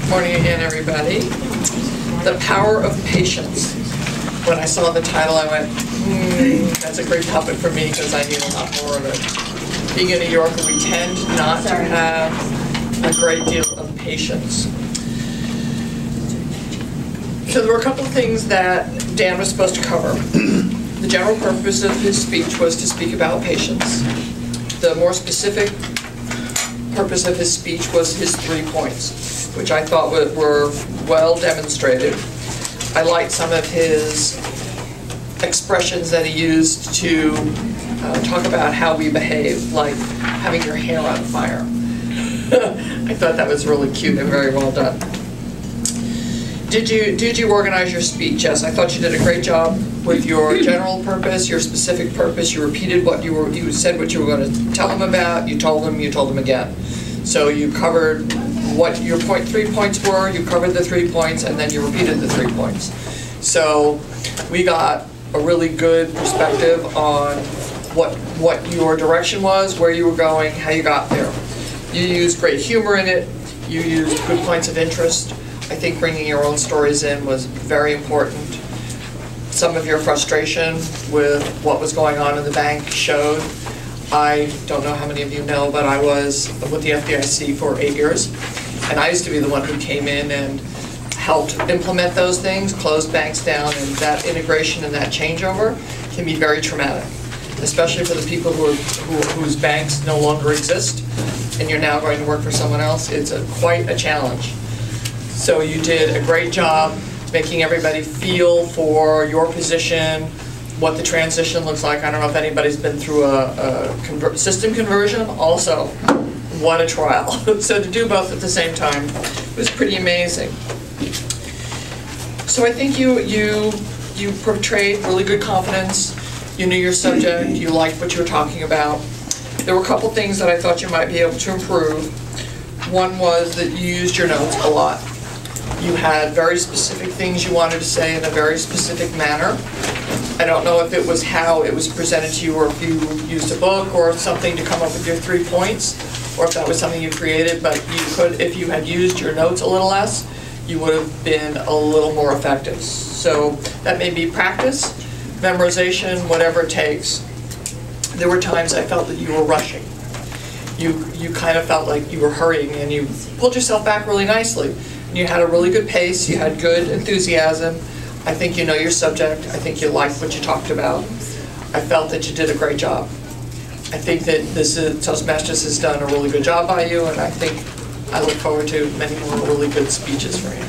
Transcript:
Morning again, everybody. The Power of Patience. When I saw the title, I went, that's a great topic for me because I need a lot more of it. Being a New Yorker, we tend not to have a great deal of patience. So there were a couple of things that Dan was supposed to cover. The general purpose of his speech was to speak about patience. The more specific purpose of his speech was his 3 points, which I thought were well demonstrated. I liked some of his expressions that he used to talk about how we behave, like having your hair on fire. I thought that was really cute and very well done. Did you organize your speech? Yes, I thought you did a great job with your general purpose, your specific purpose. You repeated what you said what you were going to tell them about. You told them again. So you covered what your 3 points were. You covered the 3 points, and then you repeated the 3 points. So we got a really good perspective on what your direction was, where you were going, how you got there. You used great humor in it. You used good points of interest. I think bringing your own stories in was very important. Some of your frustration with what was going on in the bank showed. I don't know how many of you know, but I was with the FDIC for 8 years, and I used to be the one who came in and helped implement those things, closed banks down, and that integration and that changeover can be very traumatic, especially for the people whose banks no longer exist, and you're now going to work for someone else. It's quite a challenge. So you did a great job making everybody feel for your position, what the transition looks like. I don't know if anybody's been through a system conversion. Also, what a trial. So to do both at the same time was pretty amazing. So I think you portrayed really good confidence. You knew your subject. You liked what you were talking about. There were a couple things that I thought you might be able to improve. One was that you used your notes a lot. You had very specific things you wanted to say in a very specific manner. I don't know if it was how it was presented to you, or if you used a book or something to come up with your 3 points, or if that was something you created, but you could, if you had used your notes a little less, you would have been a little more effective. So that may be practice, memorization, whatever it takes. There were times I felt that you were rushing. You kind of felt like you were hurrying, and you pulled yourself back really nicely. You had a really good pace, you had good enthusiasm. I think you know your subject. I think you liked what you talked about. I felt that you did a great job. I think that Toastmasters has done a really good job by you, and I look forward to many more really good speeches for you.